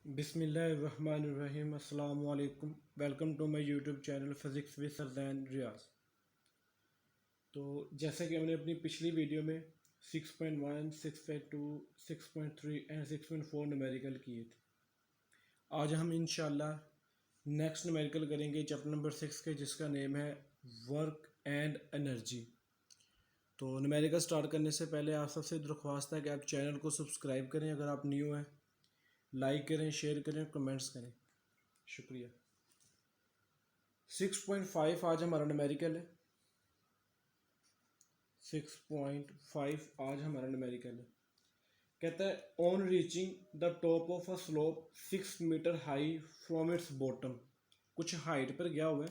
बिस्मिल्लाहिर्रहमानिर्रहीम। अस्सलाम वालेकुम। Welcome to my YouTube channel physics with Sardain Riyaz. तो जैसे कि हमने अपनी पिछली वीडियो में 6.1, 6.2, 6.3 एंड 6.4 न्यूमेरिकल किए थे, आज हम इंशाल्लाह नेक्स्ट न्यूमेरिकल करेंगे चैप्टर नंबर 6 के, जिसका नेम है वर्क एंड एनर्जी। तो न्यूमेरिकल स्टार्ट करने से पहले आप सबसे दरख्वास्त है कि आप चैनल को सब्सक्राइब करें अगर आप न्यू हैं, लाइक करें, शेयर करें, कमेंट्स करें, शुक्रिया। 6.5 आज हमारा न्यूमेरिकल है। 6.5 आज हमारा न्यूमेरिकल है। कहता है on reaching the top of a slope 6 metre high from its bottom. कुछ हाइट पर गया हुआ है,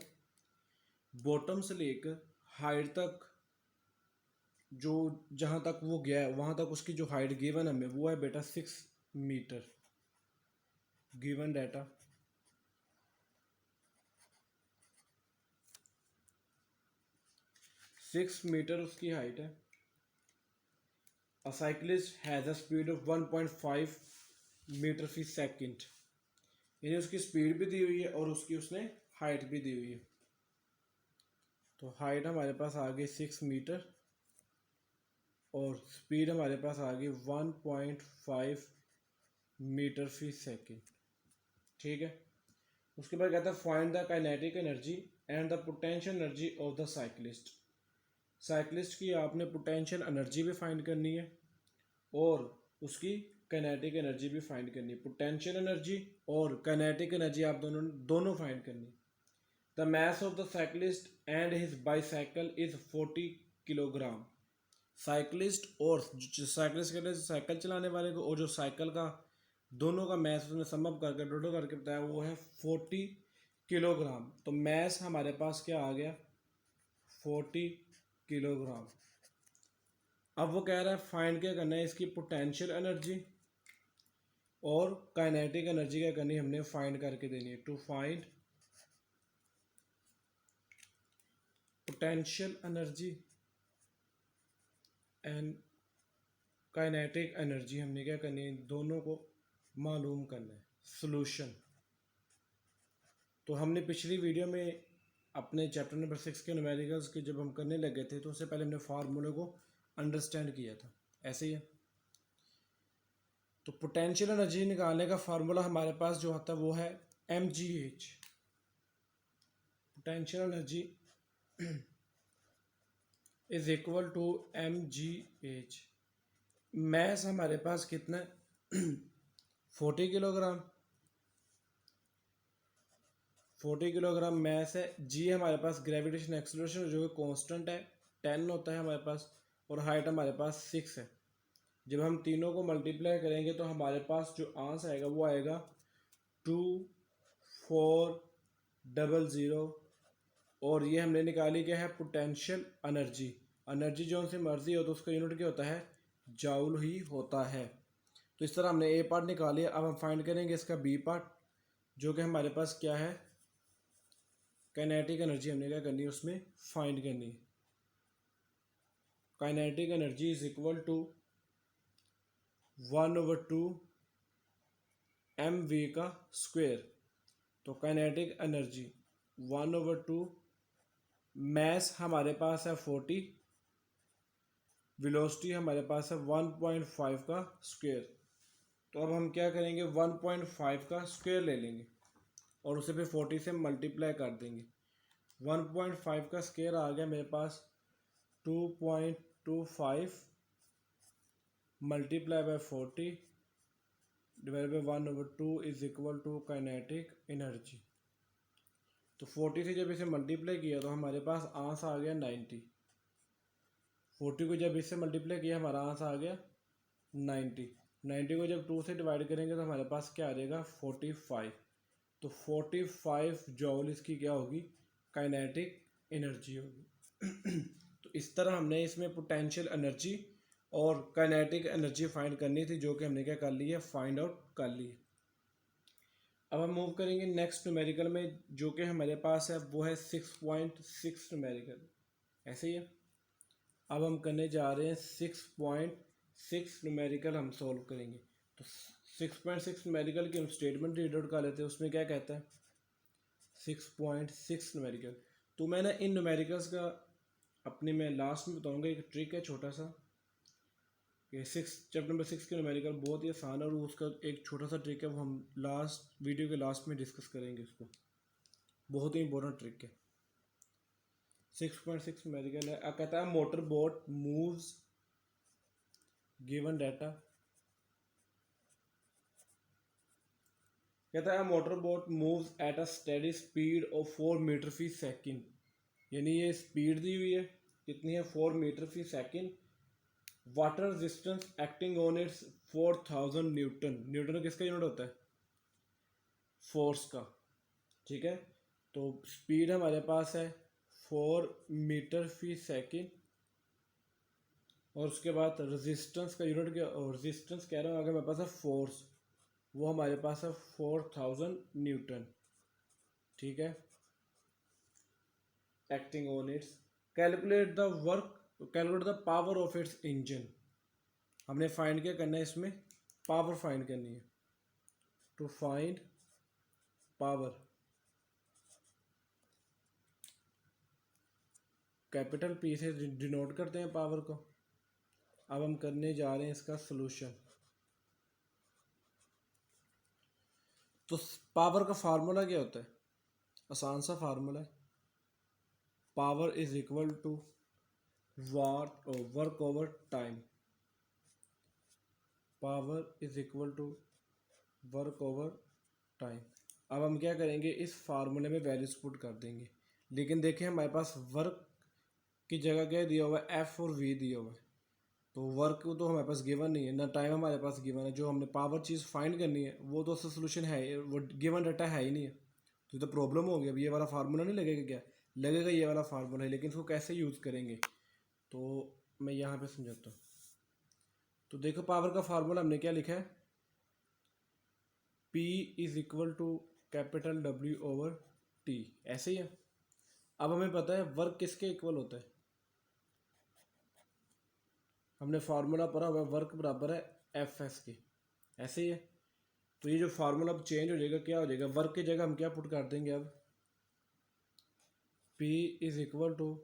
बॉटम से लेकर हाइट तक, जो जहाँ तक वो गया है वहाँ तक उसकी जो हाइट गिवन हमें वो है बेटा 6 मीटर। गिवन डाटा 6 मीटर उसकी हाइट है। A cyclist has a speed of 1.5 metre per second, यानी उसकी स्पीड भी दी हुई है और उसकी उसने हाइट भी दी हुई है। तो हाइट हमारे पास आ गई 6 मीटर और स्पीड हमारे पास आ गई 1.5 मीटर फी सेकंड। ठीक है। उसके बाद कहता है find the kinetic energy and the potential energy of the cyclist. Cyclist की आपने पोटेंशियल एनर्जी भी फाइंड करनी है और उसकी काइनेटिक एनर्जी भी फाइंड करनी है। पोटेंशियल एनर्जी और काइनेटिक एनर्जी आप दोनों फाइंड करनी। The mass of the cyclist and his bicycle is 40 kilogram. Cyclist और साइक्लिस्ट के लिए साइकिल चलाने वाले को और जो साइकिल का दोनों का मैस उसने सम अप करके टोटल करके बताया वो है 40 किलोग्राम। तो मैस हमारे पास क्या आ गया 40 किलोग्राम। अब वो कह रहा है फाइंड क्या करना है, इसकी पोटेंशियल एनर्जी और काइनेटिक एनर्जी क्या करनी है, हमने फाइंड करके देनी है। To find potential energy and kinetic energy हमने क्या करनी है, दोनों को मालूम करना है। सॉल्यूशन। तो हमने पिछली वीडियो में अपने चैप्टर नंबर 6 के न्यूमेरिकल्स के जब हम करने लगे थे तो उससे पहले हमने फार्मूले को अंडरस्टैंड किया था, ऐसे ही है। तो पोटेंशियल एनर्जी निकालने का फार्मूला हमारे पास जो आता है वो है mgh। Potential energy is equal to mgh। Mass हमारे पास कितना है 40 किलोग्राम। 40 किलोग्राम मैस है। जी हमारे पास ग्रेविटेशन एक्सेलरेशन जो कि कांस्टेंट है 10 होता है हमारे पास, और हाइट हमारे पास 6 है। जब हम तीनों को मल्टीप्लाई करेंगे तो हमारे पास जो आंसर आएगा वो आएगा 2400। और ये हमने निकाली क्या है पोटेंशियल एनर्जी। एनर्जी जो उनसे मर्जी हो तो उसका यूनिट क्या होता है, जाउल ही होता है। तो इस तरह हमने ए पार्ट निकाल लिया। अब हम फाइंड करेंगे इसका बी पार्ट, जो कि हमारे पास क्या है काइनेटिक एनर्जी। हमने क्या करनी है उसमें फाइंड करनी है। Kinetic energy is equal to 1/2 mv का स्क्वायर। तो काइनेटिक एनर्जी 1/2, मैस हमारे पास है 40, वेलोसिटी हमारे पास है 1.5 का स्क्वायर। तो अब हम क्या करेंगे 1.5 का स्क्वायर ले लेंगे और उसे फिर 40 से मल्टीप्लाई कर देंगे। 1.5 का स्क्वायर आ गया मेरे पास 2.25 multiply by 40 divide by 1/2 is equal to kinetic energy. तो 40 से जब इसे मल्टीप्लाई किया तो हमारे पास आंसर आ गया 90। 40 को जब इससे मल्टीप्लाई किया हमारा आंसर आ गया 90। 90 को जब 2 से डिवाइड करेंगे तो हमारे पास क्या आ जाएगा 45। तो 45 जॉल इसकी क्या होगी काइनेटिक एनर्जी होगी। तो इस तरह हमने इसमें पोटेंशियल एनर्जी और काइनेटिक एनर्जी फाइंड करनी थी, जो कि हमने क्या कर ली है फाइंड आउट कर ली। अब हम मूव करेंगे नेक्स्ट न्यूमेरिकल में, जो कि हमारे पास है वो है 6.6 न्यूमेरिकल, ऐसे ही है। अब हम करने जा रहे हैं 6.6 न्यूमेरिकल हम सॉल्व करेंगे। तो 6.6 न्यूमेरिकल की हम स्टेटमेंट रीड आउट कर लेते हैं। उसमें क्या कहता है 6.6 न्यूमेरिकल। तो मैंने इन न्यूमेरिकल्स का अपने में लास्ट में बताऊंगा, एक ट्रिक है छोटा सा। ये चैप्टर नंबर 6 के न्यूमेरिकल बहुत ही आसान है और उसका एक छोटा सा ट्रिक है, वो हम लास्ट वीडियो के लास्ट में डिस्कस करेंगे उसको। बहुत ही इंपॉर्टेंट ट्रिक है। 6.6 न्यूमेरिकल है। कहता है motor boat moves given data. कहता है motor boat moves at a steady speed of 4 metre per second. यानी ये स्पीड दी हुई है, कितनी है 4 metre per second. Water resistance acting on its 4000 newton. Newton किसका यूनिट होता है? फोर्स का। ठीक है, तो स्पीड हमारे पास है 4 मीटर फी सेकेंड और उसके बाद रेजिस्टेंस का यूनिट क्या, रेजिस्टेंस कह रहा हूँ अगर हमारे पास है फोर्स, वो हमारे पास है 4000 न्यूटन। ठीक है, acting on its. Calculate the work, calculate the power of its engine. हमने फाइंड क्या करना है इसमें? पावर फाइंड करनी है। To find power, capital P से डिनोट करते हैं पावर को। अब हम करने जा रहे हैं इसका सोल्यूशन। तो पावर का फार्मूला क्या होता है? आसान सा फार्मूला है, power is equal to what work over time. Power is equal to work over time. अब हम क्या करेंगे, इस फार्मूले में वैल्यूज पुट कर देंगे। लेकिन देखिए हमारे पास वर्क की जगह क्या दिया हुआ है? एफ और वी दिया हुआ है। तो वर्क तो हमारे पास गिवन नहीं है, ना टाइम हमारे पास गिवन है। जो हमने पावर चीज़ फाइंड करनी है वो तो उसका सोल्यूशन है, वो गिवन डाटा है ही नहीं है। तो प्रॉब्लम हो गया। अब ये वाला फार्मूला नहीं लगेगा क्या? लगेगा, ये वाला फार्मूला है, लेकिन इसको कैसे यूज़ करेंगे तो मैं यहाँ पे समझाता हूँ। तो देखो पावर का फार्मूला हमने क्या लिखा है, P is equal to capital W over T, ऐसे ही है। अब हमें पता है वर्क किसके इक्वल होता है, हमने फार्मूला पढ़ा हुआ है, वर्क बराबर है एफ एस के, ऐसे ही है। तो ये जो फार्मूला अब चेंज हो जाएगा, क्या हो जाएगा, वर्क की जगह हम क्या पुट कर देंगे अब, P is equal to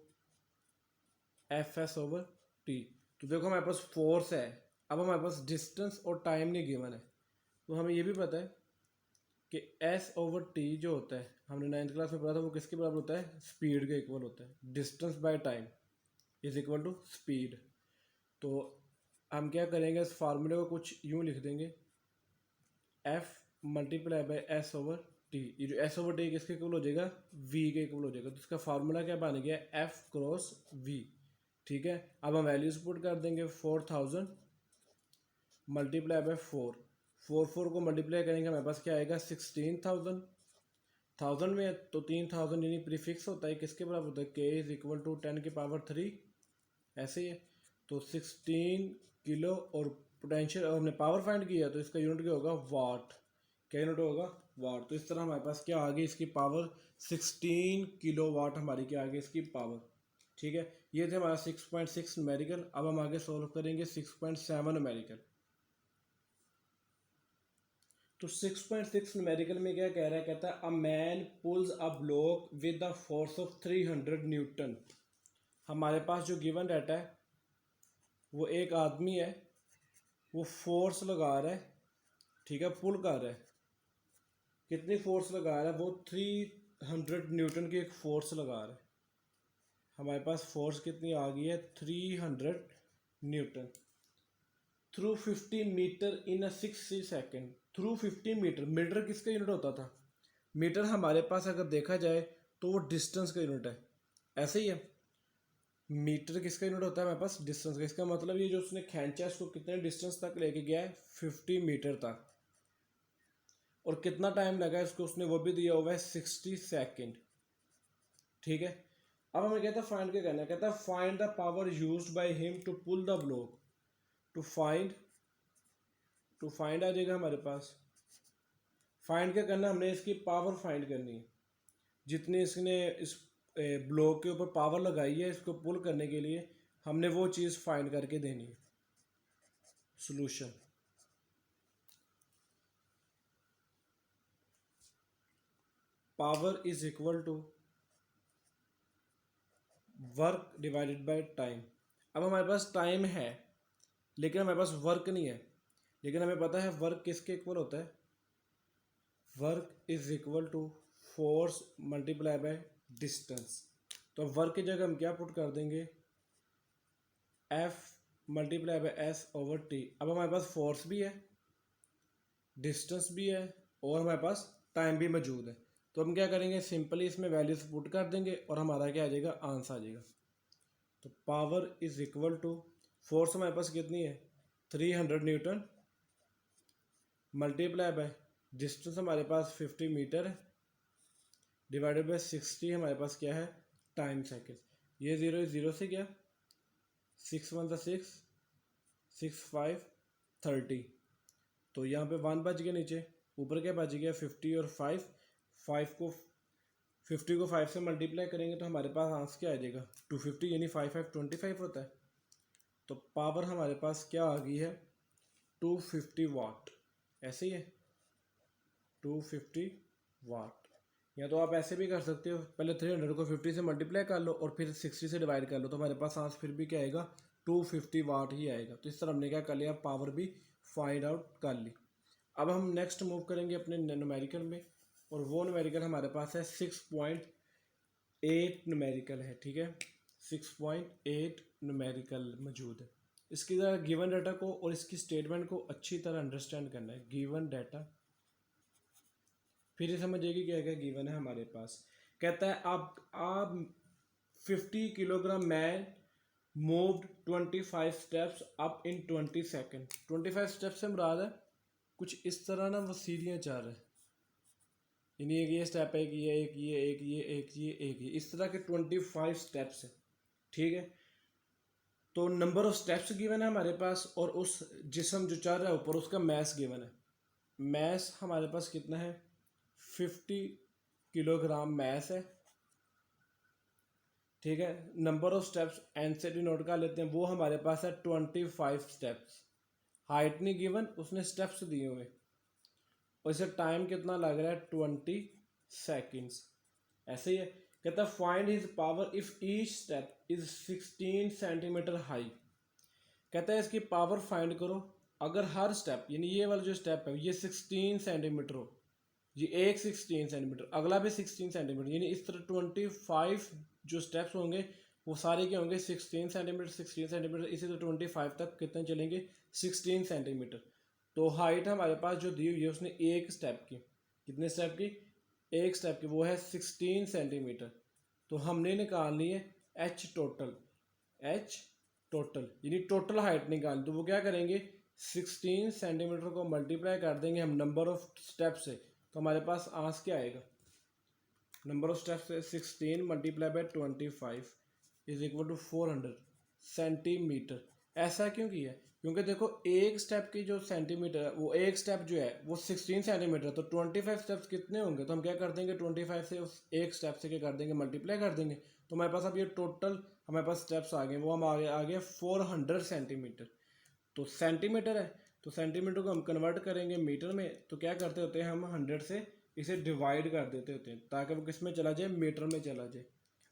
F S over T. तो देखो हमारे पास फोर्स है, अब हमारे पास डिस्टेंस और टाइम नहीं गिवन है। तो हमें ये भी पता है कि एस ओवर टी जो होता है, हमने 9th क्लास में पढ़ा था, वो किसके बराबर होता है? स्पीड के इक्वल होता है। Distance by time is equal to speed. तो हम क्या करेंगे, इस फार्मूले को कुछ यूँ लिख देंगे, F multiply by S over T. ये जो एस ओवर टी किसके इक्वल हो जाएगा? वी के इक्वल हो जाएगा। तो इसका फार्मूला क्या बन गया? F cross V. ठीक है, अब हम वैल्यूज पुट कर देंगे, 4000 मल्टीप्लाई बाय 4 को मल्टीप्लाई करेंगे, हमारे पास क्या आएगा? 16000। 1000 में तो 3000 यानी प्रीफिक्स होता है, किसके बराबर होता है? के इज इक्वल टू 10⁻3, ऐसे ही है। तो 16 किलो और पोटेंशियल, और हमने पावर फाइंड किया तो इसका यूनिट क्या होगा? वाट। क्या यूनिट होगा? वाट। तो इस तरह हमारे पास क्या आ गई इसकी पावर? 16 किलो वाट हमारी क्या आ गई इसकी पावर। ठीक है, ये थे हमारा 6.6 न्यूमेरिकल। अब हम आगे सोल्व करेंगे 6.7 न्यूमेरिकल। तो 6.6 न्यूमेरिकल में क्या कह रहा है? कहता है a man pools a block with the force of 300 Newton. हमारे पास जो गिवन डाटा है, वो एक आदमी है, वो फोर्स लगा रहा है, ठीक है, पुल कर रहा है। कितनी फोर्स लगा रहा है वो? 300 न्यूटन की एक फोर्स लगा रहा है। हमारे पास फोर्स कितनी आ गई है? 300 न्यूटन थ्रू 50 मीटर इन अ 60 सेकेंड। थ्रू 50 मीटर, मीटर किसका यूनिट होता था? मीटर हमारे पास अगर देखा जाए तो वो डिस्टेंस का यूनिट है, ऐसे ही है। मीटर किसका यूनिट होता है? हमारे पास डिस्टेंस का। इसका मतलब ये जो उसने खींचा है उसको कितने डिस्टेंस तक लेके गया है? 50 मीटर तक। और कितना टाइम लगा है उसको, उसने वो भी दिया हुआ है 60 सेकेंड। ठीक है, अब हमें कहता है फाइंड क्या करना है। कहता है find the power used by him to pull the block. To find आ जाएगा हमारे पास। फाइंड क्या करना है, हमने इसकी पावर फाइंड करनी है। जितनी इसने इस ब्लॉक के ऊपर पावर लगाई है इसको पुल करने के लिए, हमने वो चीज़ फाइंड करके देनी है। Solution, power is equal to work divided by time. अब हमारे पास टाइम है लेकिन हमारे पास वर्क नहीं है, लेकिन हमें पता है वर्क किसके इक्वल होता है, work is equal to force multiply by distance. तो वर्क की जगह हम क्या पुट कर देंगे, F multiply by S over T. अब हमारे पास फोर्स भी है, डिस्टेंस भी है और हमारे पास टाइम भी मौजूद है। तो हम क्या करेंगे, सिंपली इसमें वैल्यूज पुट कर देंगे और हमारा क्या आ जाएगा, आंसर आ जाएगा। तो power is equal to, force हमारे पास कितनी है 300 न्यूटन, मल्टीप्लाई बाय डिस्टेंस हमारे पास 50 मीटर है, डिवाइडेड बाय 60 हमारे पास क्या है, टाइम सेकेंड। ये जीरो से क्या, 6 × 1 = 6, 6 × 5 = 30। तो यहाँ पे 1 बच गया, नीचे ऊपर क्या बच गया 50 और 5, 5 को 50 को 5 से मल्टीप्लाई करेंगे तो हमारे पास आंसर क्या आ जाएगा 250, यानी 5 5 25 होता है। तो पावर हमारे पास क्या आ गई है 250 वाट, ऐसे ही है 250 वाट। या तो आप ऐसे भी कर सकते हो, पहले 300 को 50 से मल्टीप्लाई कर लो और फिर 60 से डिवाइड कर लो, तो हमारे पास आंसर फिर भी क्या आएगा 250 वाट ही आएगा। तो इस तरह हमने क्या कर लिया, पावर भी फाइंड आउट कर ली। अब हम नेक्स्ट मूव करेंगे अपने न्यूमेरिकल में, और वो न्यूमेरिकल हमारे पास है 6.8 न्यूमेरिकल है, ठीक है 6.8 न्यूमेरिकल मौजूद है। इसकी ज़रा गिवन डाटा को और इसकी स्टेटमेंट को अच्छी तरह अंडरस्टैंड करना है। गिवन डाटा, फिर ये समझिएगी क्या क्या गिवन है हमारे पास। कहता है आप 50 kilogram man moved 25 steps up in 20 second. 25 steps से मुराद है कुछ इस तरह ना, वो सीढ़ियाँ चल रहे हैं, यानी एक ये स्टेप है, एक ये, एक ये, एक ये, एक ये, एक ये, इस तरह के 25 स्टेप्स है, ठीक है। तो नंबर ऑफ स्टेप्स गिवन है हमारे पास, और उस जिस्म जो चल रहा है ऊपर उसका मैस गिवन है। मैस हमारे पास कितना है 50 किलोग्राम मैस है, ठीक है। Number of steps NCT note कर लेते हैं, वो हमारे पास है 25 स्टेप्स। हाइट नहीं गिवन, उसने स्टेप्स दिए हुए, और इसे टाइम कितना लग रहा है 20 सेकेंड्स, ऐसे ही है। कहता है find his power if each step is 16 centimetre high. कहता है इसकी पावर फाइंड करो अगर हर स्टेप, यानी ये वाला जो स्टेप है ये 16 सेंटीमीटर हो, ये एक 16 सेंटीमीटर, अगला भी 16 सेंटीमीटर, यानी इस तरह 25 जो स्टेप्स होंगे वो सारे क्या होंगे 16 सेंटीमीटर 16 सेंटीमीटर, इसी तरह 25 तक कितने चलेंगे 16 सेंटीमीटर। तो हाइट हमारे पास जो दी हुई है उसने एक स्टेप की, कितने स्टेप की, एक स्टेप की, वो है 16 सेंटीमीटर। तो हमने निकालनी है एच टोटल, एच टोटल यानी टोटल हाइट निकालनी। तो वो क्या करेंगे 16 सेंटीमीटर को मल्टीप्लाई कर देंगे हम नंबर ऑफ स्टेप से, तो हमारे पास आंसर क्या आएगा, नंबर ऑफ स्टेप्स है 16 multiply by 25 is equal to 400 centimetre. ऐसा क्यों किया है, क्योंकि देखो एक स्टेप की जो सेंटीमीटर है, वो एक स्टेप जो है वो 16 सेंटीमीटर, तो 25 स्टेप्स कितने होंगे, तो हम क्या कर देंगे 25 से उस एक स्टेप से क्या कर देंगे मल्टीप्लाई कर देंगे। तो हमारे पास अब ये टोटल हमारे पास स्टेप्स आ गए, वो हम आ गए 400 सेंटीमीटर। तो सेंटीमीटर है तो सेंटीमीटर को हम कन्वर्ट करेंगे मीटर में, तो क्या करते होते हैं हम 100 से इसे डिवाइड कर देते होते हैं ताकि वो किस में चला जाए, मीटर में चला जाए।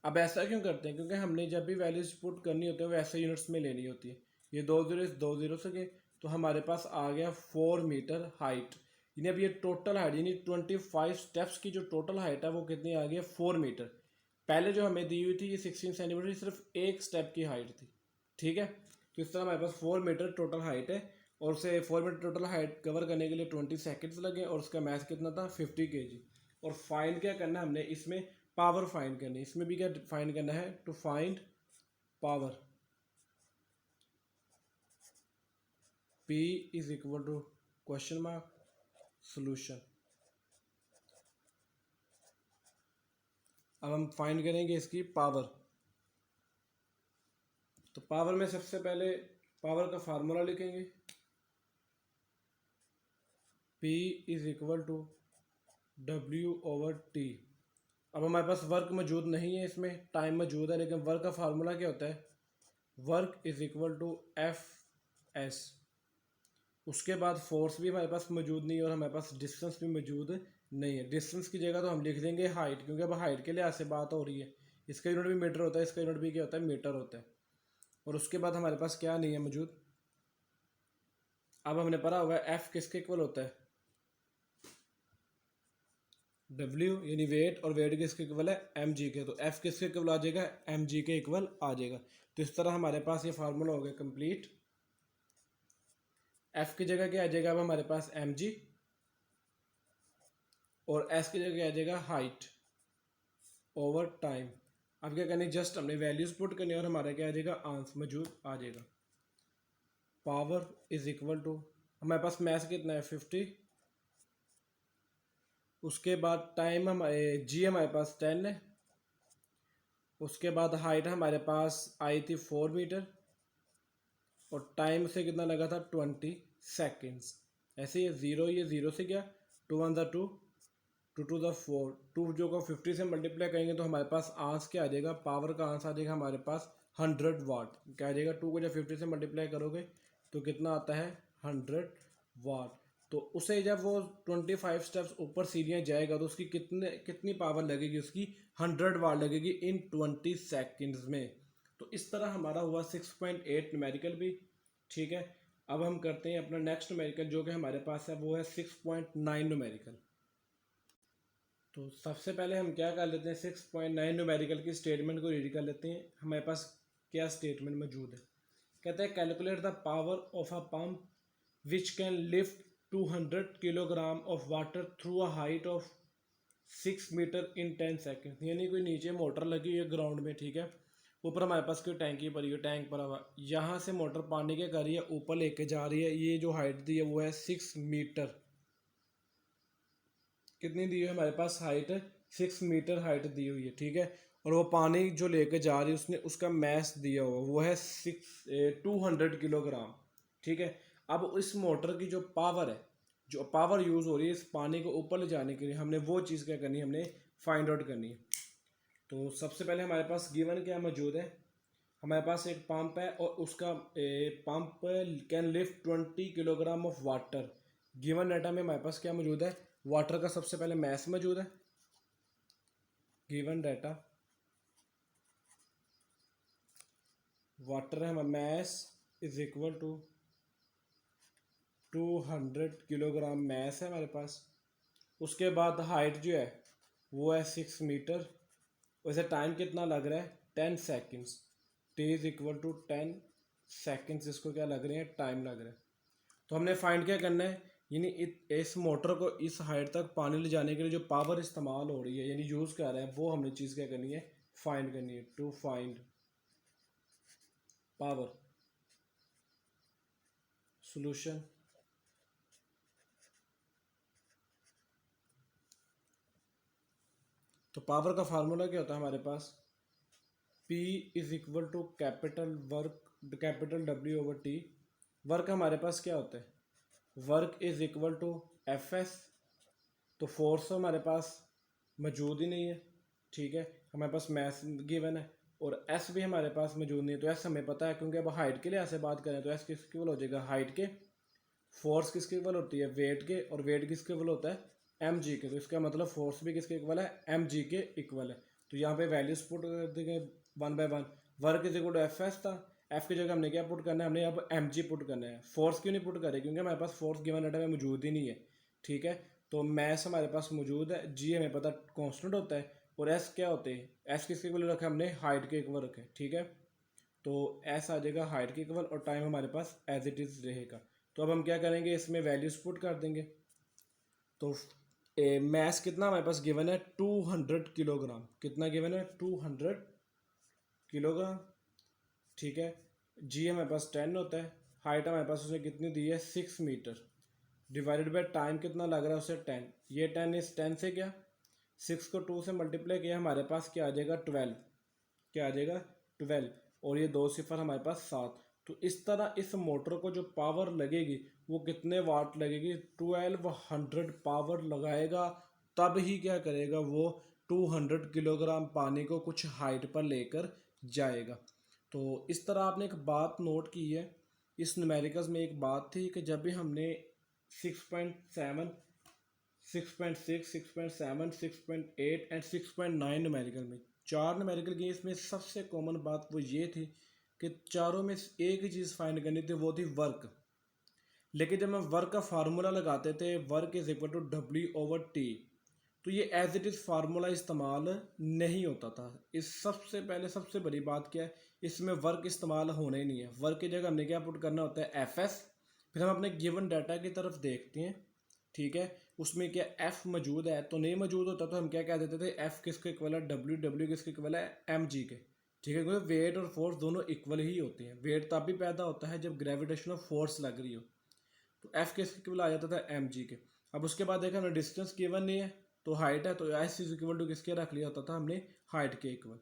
अब ऐसा क्यों करते हैं, क्योंकि हमने जब भी वैल्यूज पुट करनी होती है वैसे यूनिट्स में लेनी होती है। ये 2 से गए तो हमारे पास आ गया 4 मीटर हाइट, यानी अब ये टोटल हाइट यानी 25 स्टेप्स की जो टोटल हाइट है वो कितनी आ गई 4 मीटर। पहले जो हमें दी हुई थी ये 16 सेंटीमीटर, सिर्फ एक स्टेप की हाइट थी, ठीक है। तो इस तरह हमारे पास 4 मीटर टोटल हाइट है, और उसे 4 मीटर टोटल हाइट कवर करने के लिए 20 सेकेंड्स लगे, और उसका मैथ कितना था 50 kg। और फाइंड क्या करना है हमने, इसमें पावर फाइंड करनी है, इसमें भी क्या फाइंड करना है, to find power, P is equal to question mark solution. अब हम फाइंड करेंगे इसकी पावर। तो पावर में सबसे पहले पावर का फार्मूला लिखेंगे, P is equal to W/T। अब हमारे पास वर्क मौजूद नहीं है, इसमें टाइम मौजूद है, लेकिन वर्क का फार्मूला क्या होता है, work is equal to F/S। उसके बाद फोर्स भी हमारे पास मौजूद नहीं है और हमारे पास डिस्टेंस भी मौजूद नहीं है। डिस्टेंस की जगह तो हम लिख देंगे हाइट, क्योंकि अब हाइट के लिहाज से बात हो रही है। इसका यूनिट भी मीटर होता है, इसका यूनिट भी क्या होता है, मीटर होता है। और उसके बाद हमारे पास क्या नहीं है मौजूद, अब हमने पढ़ा हुआ है एफ किसके इक्वल होता है, डब्ल्यू यानी वेट, और वेट किसके इक्वल है, एम जी के। तो एफ किसके इक्वल आ जाएगा, एम जी के इक्वल आ जाएगा। तो इस तरह हमारे पास ये फार्मूला हो गया कंप्लीट। एफ की जगह क्या आ जाएगा अब हमारे पास, एम जी, और एस की जगह क्या आ जाएगा, हाइट ओवर टाइम। अब क्या करनी, जस्ट हमने वैल्यूज पुट करनी है और हमारा क्या आ जाएगा, आंसर मौजूद आ जाएगा। पावर इज इक्वल टू, हमारे पास मैथ कितना है 50, उसके बाद टाइम हमारे जी हमारे पास 10 है, उसके बाद हाइट हमारे पास आई थी 4 मीटर, और टाइम से कितना लगा था 20 सेकेंड्स। ऐसे ये ज़ीरो से क्या, 2 1 ज़ा 2, 2 2 ज़ा 4, 2 जो को 50 से मल्टीप्लाई करेंगे तो हमारे पास आंसर क्या आ जाएगा, पावर का आंसर आ जाएगा हमारे पास 100 वाट। क्या आ जाएगा, 2 को जब 50 से मल्टीप्लाई करोगे तो कितना आता है, 100 वाट। तो उसे जब वो 25 स्टेप्स ऊपर सीढ़ियाँ जाएगा तो उसकी कितनी पावर लगेगी, उसकी 100 वाट लगेगी इन 20 सेकेंड्स में। तो इस तरह हमारा हुआ 6.8 न्यूमेरिकल भी। ठीक है, अब हम करते हैं अपना नेक्स्ट न्यूमेरिकल जो कि हमारे पास है, वो है 6.9 न्यूमेरिकल। तो सबसे पहले हम क्या कर लेते हैं, 6.9 न्यूमेरिकल की स्टेटमेंट को रीड कर लेते हैं। हमारे पास क्या स्टेटमेंट मौजूद है, कहते हैं calculate the power of a pump which can lift 200 kilogram of water through a height of 6 metre in 10 second. यानी कोई नीचे मोटर लगी हुई है ग्राउंड में, ठीक है, ऊपर हमारे पास कोई टैंकी भरी हुई है, टैंक भरा हुआ, यहाँ से मोटर पानी के कर रही है, ऊपर लेके जा रही है। ये जो हाइट दी है वो है 6 मीटर। कितनी दी हुई है हमारे पास हाइट, 6 मीटर हाइट दी हुई है, ठीक है। और वो पानी जो लेके जा रही है उसने उसका मैस दिया हुआ वो है 200 किलोग्राम, ठीक है। अब इस मोटर की जो पावर है, जो पावर यूज़ हो रही है इस पानी को ऊपर ले जाने के लिए, हमने वो चीज़ क्या करनी है, हमने फाइंड आउट करनी है। तो सबसे पहले हमारे पास गिवन क्या मौजूद है, हमारे पास एक पंप है और उसका pump can lift 20 kilogram of water. Given data में हमारे पास क्या मौजूद है, वाटर का सबसे पहले मैस मौजूद है। गिवन डाटा वाटर है, mass is equal to 200 kilogram mass है हमारे पास। उसके बाद हाइट जो है वो है 6 मीटर। वैसे टाइम कितना लग रहा है, 10 seconds. T is equal to 10 seconds, इसको क्या लग रहे हैं, टाइम लग रहा है। तो हमने फाइंड क्या करना है, यानी इस मोटर को इस हाइट तक पानी ले जाने के लिए जो पावर इस्तेमाल हो रही है यानी यूज़ कर रहे हैं, वो हमने चीज़ क्या करनी है, फाइंड करनी है। To find power, solution. तो पावर का फार्मूला क्या होता है हमारे पास, P is equal to capital work, capital W over T। Work हमारे पास क्या होता है, work is equal to Fs। तो फोर्स तो हमारे पास मौजूद ही नहीं है, ठीक है, हमारे पास मैथ गिवन है, और एस भी हमारे पास मौजूद नहीं है। तो एस हमें पता है, क्योंकि अब हाइट के लिहाज से बात करें तो एस किसके इक्वल हो जाएगा, हाइट के। फोर्स किसके इक्वल होती है, वेट के, और वेट किसके इक्वल होता है, एम जी के। तो इसका मतलब फोर्स भी किसके इक्वल है, एम जी के इक्वल है। तो यहाँ पे वैल्यूज पुट कर देंगे 1 by 1। Work is equal to F S था, एफ की जगह हमने क्या पुट करना है, हमने अब एम जी पुट करना है। फोर्स क्यों नहीं पुट करे, क्योंकि हमारे पास फोर्स गिवन डाटा में मौजूद ही नहीं है, ठीक है। तो मैस हमारे पास मौजूद है, जी हमें पता कॉन्स्टेंट होता है, और एस क्या होते हैं, एस किसके इक्वल रखा हमने, हाइट के इक्वल रखे, ठीक है। तो एस आ जाएगा हाइट के इक्वल, और टाइम हमारे पास एज इट इज़ रहेगा। तो अब हम क्या करेंगे, इसमें वैल्यूज पुट कर देंगे। तो मैस कितना हमारे पास गिवन है, 200 किलोग्राम। कितना गिवन है, 200 किलोग्राम, ठीक है। जी हमारे पास 10 होता है, हाइट हमारे पास उसने कितनी दी है, 6 मीटर, डिवाइडेड बाय टाइम कितना लग रहा है उसे 10। ये 10 इस 10 से क्या, 6 को 2 से मल्टीप्लाई किया, हमारे पास क्या आ जाएगा, 12। क्या आ जाएगा, 12, और ये 2 सिफर हमारे पास 7। तो इस तरह इस मोटर को जो पावर लगेगी वो कितने वाट लगेगी, 1200 पावर लगाएगा, तब ही क्या करेगा वो 200 किलोग्राम पानी को कुछ हाइट पर लेकर जाएगा। तो इस तरह आपने एक बात नोट की है इस न्यूमेरिकल्स में एक बात थी कि जब भी हमने 6.7, 6.6, 6.7, 6.8 एंड 6.9 न्यूमेरिकल में, चार न्यूमेरिकल की, इसमें सबसे कॉमन बात वो ये थी कि चारों में एक ही चीज़ फाइंड करनी थी, वो थी वर्क। लेकिन जब हम वर्क का फार्मूला लगाते थे, work is equal to W/T, तो ये एज इट इज़ फार्मूला इस्तेमाल नहीं होता था। इस सबसे पहले सबसे बड़ी बात क्या है, इसमें वर्क इस्तेमाल होना ही नहीं है। वर्क की जगह हमने क्या पुट करना होता है, FS। फिर हम अपने गिवन डाटा की तरफ देखते हैं, ठीक है, उसमें क्या एफ मौजूद है, तो नहीं मौजूद होता तो हम क्या कह देते थे, एफ किसके इक्वल है, W किसके इक्वल है, mg के, ठीक है, क्योंकि वेट और फोर्स दोनों इक्वल ही होते हैं। वेट तब भी पैदा होता है जब ग्रेविटेशनल फोर्स लग रही हो, तो एफ किसके इक्वल आ जाता था, mg के। अब उसके बाद देखा हमने डिस्टेंस गिवन नहीं है, तो हाइट है, तो एस इज इक्वल टू किसके रख लिया होता था हमने, हाइट के इक्वल।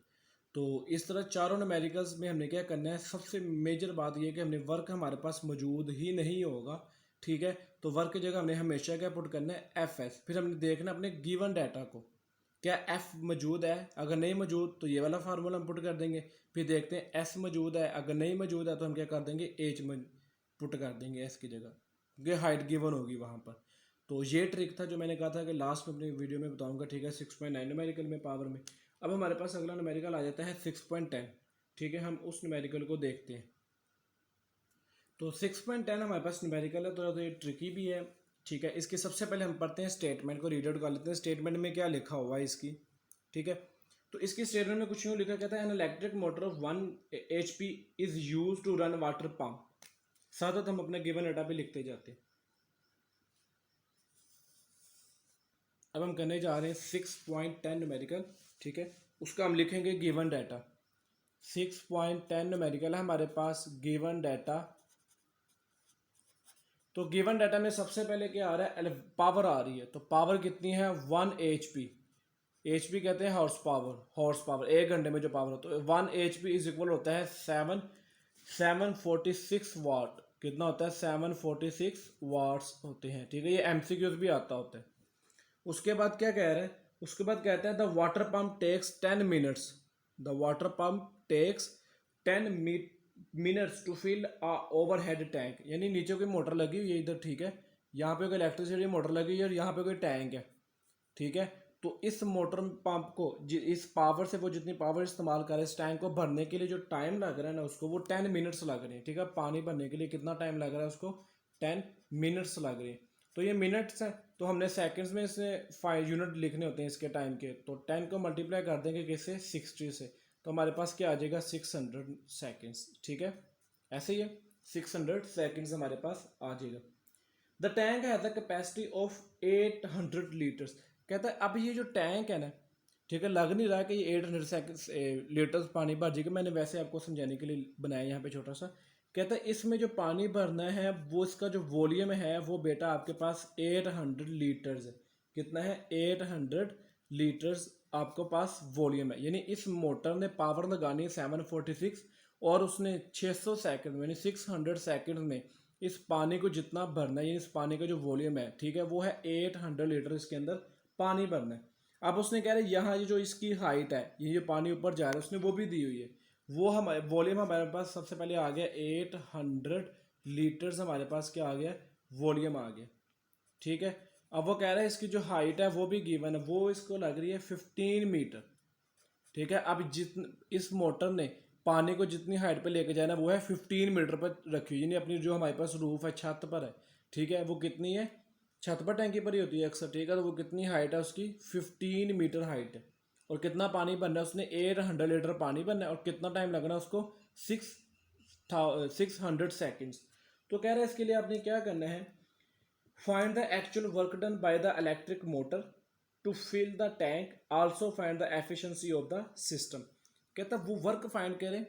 तो इस तरह चारों न्यूमेरिकल्स में हमने क्या करना है, सबसे मेजर बात यह कि हमने वर्क हमारे पास मौजूद ही नहीं होगा, ठीक है, तो वर्क की जगह हमने हमेशा क्या पुट करना है, FS। फिर हमने देखना अपने गिवन डाटा को, क्या F मौजूद है, अगर नहीं मौजूद तो ये वाला फार्मूला हम पुट कर देंगे। फिर देखते हैं S मौजूद है, अगर नहीं मौजूद है तो हम क्या कर देंगे, H पुट कर देंगे S की जगह, क्योंकि हाइट गिवन होगी वहाँ पर। तो ये ट्रिक था जो मैंने कहा था कि लास्ट में अपनी वीडियो में बताऊंगा, ठीक है, 6.9 न्यूमेरिकल में पावर में। अब हमारे पास अगला न्यूमेरिकल आ जाता है 6.10, ठीक है, हम उस न्यूमेरिकल को देखते हैं। तो 6.10 हमारे पास न्यूमेरिकल है, तो ये ट्रिकी भी है, ठीक है। इसके सबसे पहले हम पढ़ते हैं स्टेटमेंट को, रीड आउट कर लेते हैं स्टेटमेंट में क्या लिखा हुआ है इसकी, ठीक है। तो इसकी स्टेटमेंट में कुछ यूँ लिखा कहता है, an electric motor of 1 HP is use to run water pump. साथ हम अपने गिवन डाटा पे लिखते जाते हैं। अब हम करने जा रहे हैं 6.10 न्यूमेरिकल, ठीक है, उसका हम लिखेंगे गिवन डाटा। 6.10 न्यूमेरिकल है हमारे पास, गिवन डाटा। तो गिवन डाटा में सबसे पहले क्या आ रहा है, पावर आ रही है, तो पावर कितनी है, 1 HP। HP कहते हैं हॉर्स पावर, हॉर्स पावर, एक घंटे में जो पावर होता है, 1 HP इज इक्वल होता है 746 वाट। कितना होता है, 746 वाट्स होते हैं, ठीक है, ये MCQs भी आता होता है। उसके बाद क्या कह रहे हैं, उसके बाद कहता है the water pump takes 10 minutes, the water pump takes 10 minutes to fill a overhead tank, यानी नीचे कोई मोटर लगी हुई है इधर, ठीक है, यहाँ पे कोई इलेक्ट्रिसिटी मोटर लगी हुई है और यहाँ पे कोई टैंक है, ठीक है। तो इस मोटर पंप को, इस पावर से वो जितनी पावर इस्तेमाल कर रहे हैं इस टैंक को भरने के लिए, जो टाइम लग रहा है ना उसको, वो 10 मिनट्स लग रहे हैं, ठीक है। पानी भरने के लिए कितना टाइम लग रहा है उसको, 10 मिनट्स लग रहे हैं। तो ये मिनट्स हैं, तो हमने सेकंड्स में इसे 5 यूनिट लिखने होते हैं इसके टाइम के, तो 10 को मल्टीप्लाई कर देंगे किससे, 60 से, तो हमारे पास क्या आ जाएगा, 600 सेकेंड्स, ठीक है, ऐसे ही है, 600 सेकेंड्स हमारे पास आ जाएगा। The tank has the capacity of 800 litres. कहता है अब ये जो टैंक है ना, ठीक है, लग नहीं रहा कि ये 800 लीटर्स पानी भर जाएगा, मैंने वैसे आपको समझाने के लिए बनाया यहाँ पे छोटा सा। कहता है इसमें जो पानी भरना है वो इसका जो वॉल्यूम है वो बेटा आपके पास 800 लीटर्स है। कितना है, 800 लीटर्स आपके पास वॉल्यूम है, यानी इस मोटर ने पावर लगानी है 746, और उसने 600 सेकंड में, यानी 600 सेकंड में इस पानी को जितना भरना है, यानी इस पानी का जो वॉल्यूम है, ठीक है, वो है 800 लीटर इसके अंदर पानी भरना है। अब उसने कह रहे हैं यहाँ ये जो इसकी हाइट है, ये जो पानी ऊपर जा रहा है, उसने वो भी दी हुई है, वो हमारे वॉल्यूम हमारे पास सबसे पहले आ गया 800 लीटर्स, हमारे पास क्या आ गया, वॉल्यूम आ गया, ठीक है। अब वो कह रहा है इसकी जो हाइट है वो भी गिवन है, वो इसको लग रही है 15 मीटर, ठीक है। अब इस मोटर ने पानी को जितनी हाइट पे लेके जाना वो है 15 मीटर पर रखी हुई, यानी अपनी जो हमारे पास रूफ है, छत पर है, ठीक है, वो कितनी है, छत पर टैंकी पर ही होती है अक्सर, ठीक है, तो वो कितनी हाइट है उसकी, 15 मीटर हाइट है। और कितना पानी बनना है उसने, 800 लीटर पानी बनना है, और कितना टाइम लगना है उसको, 600 सेकेंड्स। तो कह रहे हैं इसके लिए आपने क्या करना है, find the actual work done by the electric motor to fill the tank, also find the efficiency of the system. कहता वो वर्क फाइंड करें,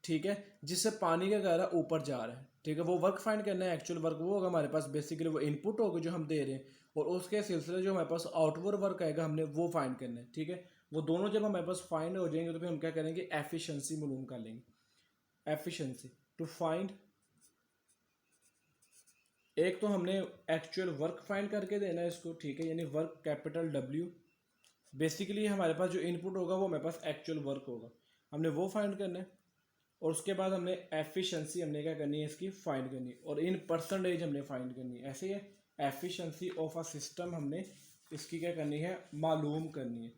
ठीक है, जिससे पानी का गहरा ऊपर जा रहा है, ठीक है, वो वर्क फाइंड करना है। एक्चुअल वर्क वो होगा हमारे पास, बेसिकली वो इनपुट होगा जो हम दे रहे हैं, और उसके सिलसिले जो हमारे पास आउटवर्ड वर्क आएगा हमने वो फाइंड करना है, ठीक है। वो दोनों जब हमारे पास फाइंड हो जाएंगे तो फिर हम क्या करेंगे, एफिशिएंसी मालूम कर लेंगे। एफिशिएंसी टू फाइंड, एक तो हमने एक्चुअल वर्क फाइंड करके देना है इसको, ठीक है, यानी वर्क कैपिटल W। बेसिकली हमारे पास जो इनपुट होगा वो हमारे पास एक्चुअल वर्क होगा, हमने वो फाइंड करना है, और उसके बाद हमने एफिशिएंसी हमने क्या करनी है इसकी फाइंड करनी है, और इन परसेंटेज हमने फाइंड करनी है। ऐसे ही एफिशिएंसी ऑफ अ सिस्टम हमने इसकी क्या करनी है, मालूम करनी है।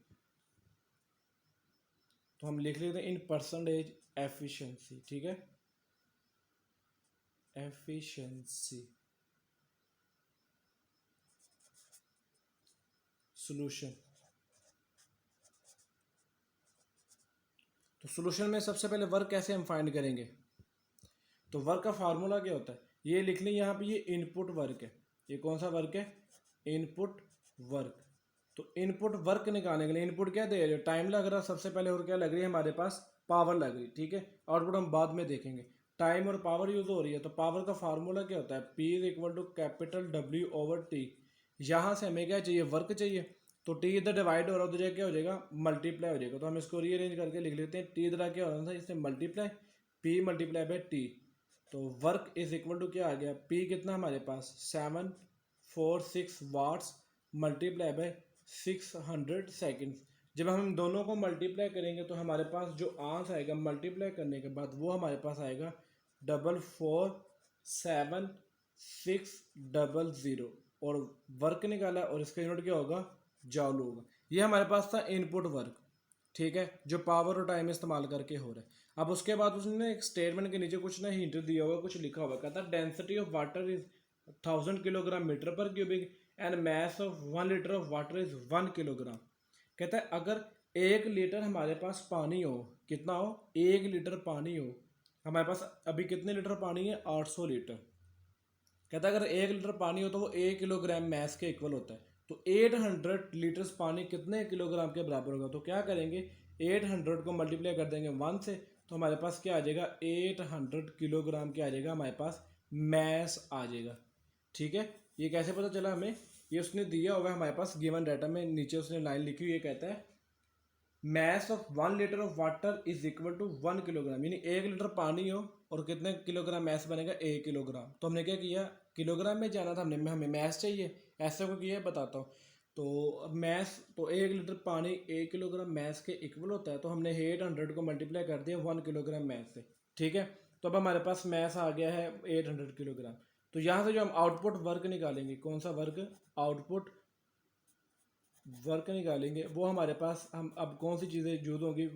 तो हम लिख लेते हैं इन परसेंटेज एफिशिएंसी, ठीक है, एफिशिएंसी सॉल्यूशन। तो सॉल्यूशन में सबसे पहले वर्क कैसे हम फाइंड करेंगे, तो वर्क का फार्मूला क्या होता है, ये लिख लें यहाँ पे, ये इनपुट वर्क है। ये कौन सा वर्क है, इनपुट वर्क। तो इनपुट वर्क निकालने के लिए इनपुट क्या दे रहे हो, टाइम लग रहा है सबसे पहले, और क्या लग रही है हमारे पास, पावर लग रही है, ठीक है। आउटपुट हम बाद में देखेंगे। टाइम और पावर यूज हो रही है, तो पावर का फार्मूला क्या होता है, P is equal to capital W over T. यहाँ से हमें क्या चाहिए, वर्क चाहिए, तो टी इधर डिवाइड हो रहा है, उधर क्या हो जाएगा, मल्टीप्लाई हो जाएगा। तो हम इसको रीअरेंज करके लिख लेते हैं, टी इधर क्या हो रहा था, इससे multiply, P multiply by T. तो वर्क इज इक्वल टू क्या आ गया, P कितना हमारे पास 746 वाट्स मल्टीप्लाई बाय 600 सेकेंड्स। जब हम दोनों को मल्टीप्लाई करेंगे तो हमारे पास जो आंसर आएगा मल्टीप्लाई करने के बाद, वो हमारे पास आएगा 447,600, और वर्क निकाला और इसका यूनिट क्या होगा, जॉल होगा। ये हमारे पास था इनपुट वर्क, ठीक है, जो पावर और टाइम इस्तेमाल करके हो रहा है। अब उसके बाद उसने एक स्टेटमेंट के नीचे कुछ ना हिंट दिया हुआ, कुछ लिखा हुआ, कहता है density of water is 1000 kilogram metre per cubic and mass of 1 litre of water is 1 kilogram. कहता है अगर 1 लीटर हमारे पास पानी हो, कितना हो, 1 लीटर पानी हो, हमारे पास अभी कितने लीटर पानी है, 800 लीटर। कहता है अगर 1 लीटर पानी हो तो वो 1 किलोग्राम मैस के इक्वल होता है। तो 800 लीटर्स पानी कितने किलोग्राम के बराबर होगा, तो क्या करेंगे, 800 को मल्टीप्लाई कर देंगे 1 से, तो हमारे पास क्या आ जाएगा, 800 किलोग्राम क्या आ जाएगा, हमारे पास मैस आ जाएगा, ठीक है। ये कैसे पता चला हमें, ये उसने दिया हुआ है हमारे पास गिवन डाटा में, नीचे उसने लाइन लिखी हुई है, कहता है mass of 1 litre of water is equal to 1 kilogram, यानी 1 लीटर पानी हो और कितने किलोग्राम मैस बनेगा, 1 किलोग्राम। तो हमने क्या किया, किलोग्राम में जाना था हमने, हमें मैस चाहिए, ऐसे को किया बताता हूँ। तो मैस, तो 1 लीटर पानी 1 किलोग्राम मैस के इक्वल होता है, तो हमने 800 को मल्टीप्लाई कर दिया 1 किलोग्राम मैस से, ठीक है। तो अब हमारे पास मैस आ गया है 800 किलोग्राम। तो यहाँ से जो हम आउटपुट वर्क निकालेंगे, कौन सा वर्क, आउटपुट वर्क निकालेंगे, वो हमारे पास, हम अब कौन सी चीज़ें यूज होंगी,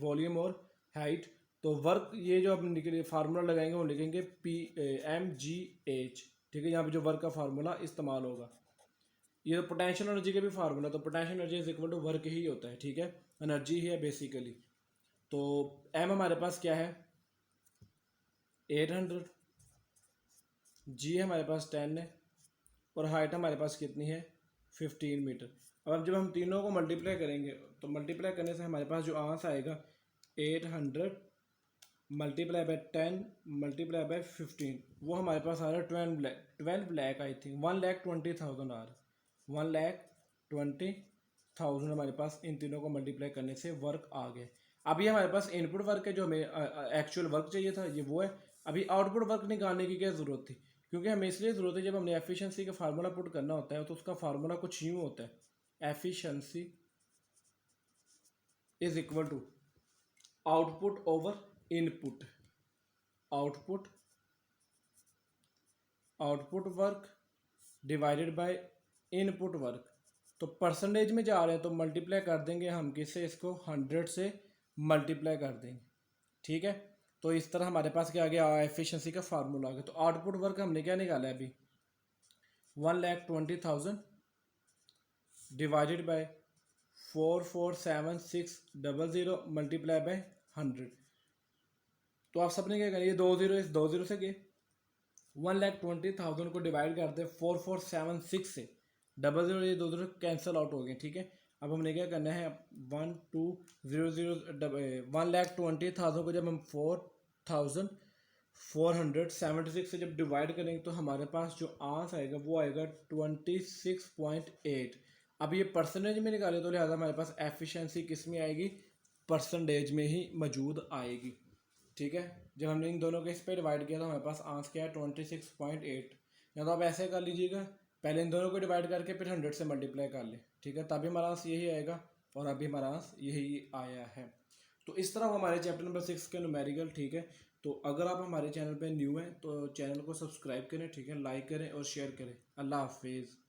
वॉल्यूम और हाइट। तो वर्क ये जो हम निकले फार्मूला लगाएंगे वो लिखेंगे PMGH, ठीक है। यहाँ पे जो वर्क का फार्मूला इस्तेमाल होगा, ये तो पोटेंशियल एनर्जी के भी फार्मूला, तो potential energy is equal to work ही होता है, ठीक है, एनर्जी ही है बेसिकली। तो एम हमारे पास क्या है, 800, जी हमारे पास 10 है, और हाइट हमारे पास कितनी है, 15 मीटर। अब जब हम तीनों को मल्टीप्लाई करेंगे, तो मल्टीप्लाई करने से हमारे पास जो आंसर आएगा 800 मल्टीप्लाई बाय 10 मल्टीप्लाई बाय 15, वो हमारे पास आ रहा है 12 लाख, आई थिंक 1,20,000 आ रहा है, 1,20,000 हमारे पास इन तीनों को मल्टीप्लाई करने से वर्क आ गया। अभी हमारे पास इनपुट वर्क है, जो हमें एक्चुअल वर्क चाहिए था, ये वो है। अभी आउटपुट वर्क निकालने की क्या ज़रूरत थी, क्योंकि हमें इसलिए ज़रूरत है, जब हमने एफिशिएंसी का फार्मूला पुट करना होता है तो उसका फार्मूला कुछ यूँ होता है, efficiency is equal to output over input, output work divided by input work. तो परसेंटेज में जा रहे हैं तो मल्टीप्लाई कर देंगे हम किससे, इसको 100 से मल्टीप्लाई कर देंगे, ठीक है। तो इस तरह हमारे पास क्या आ गया, एफिशिएंसी का फार्मूला आ गया। तो आउटपुट वर्क हमने क्या निकाला है अभी, 1,20,000 डिवाइडेड बाय 447,600 मल्टीप्लाई बाय 100। तो आप सबने क्या करें, ये 2 जीरो इस 2 जीरो से गए, 1,20,000 को डिवाइड करते हैं 4,476 से, 00 ये 2 जीरो कैंसिल आउट हो गए, ठीक है। अब हमने क्या करना है, 1,2,0,0 1,20,000 को जब हम 4,476 से जब डिवाइड करेंगे तो हमारे पास जो आंसर आएगा वो आएगा 26.8। अब ये परसेंटेज में निकाले तो लिहाजा हमारे पास एफिशिएंसी किस में आएगी, परसेंटेज में ही मौजूद आएगी, ठीक है। जब हमने इन दोनों के इस पर डिवाइड किया तो हमारे पास आंसर क्या है 26.8। या तो आप ऐसे कर लीजिएगा, पहले इन दोनों को डिवाइड करके फिर 100 से मल्टीप्लाई कर ले, ठीक है, तभी हमारा आंसर यही आएगा, और अभी हमारा आंसर यही आया है। तो इस तरह हमारे चैप्टर नंबर 6 के न्यूमेरिकल, ठीक है। तो अगर आप हमारे चैनल पे न्यू हैं तो चैनल को सब्सक्राइब करें, ठीक है, लाइक करें और शेयर करें। अल्लाह हाफिज़।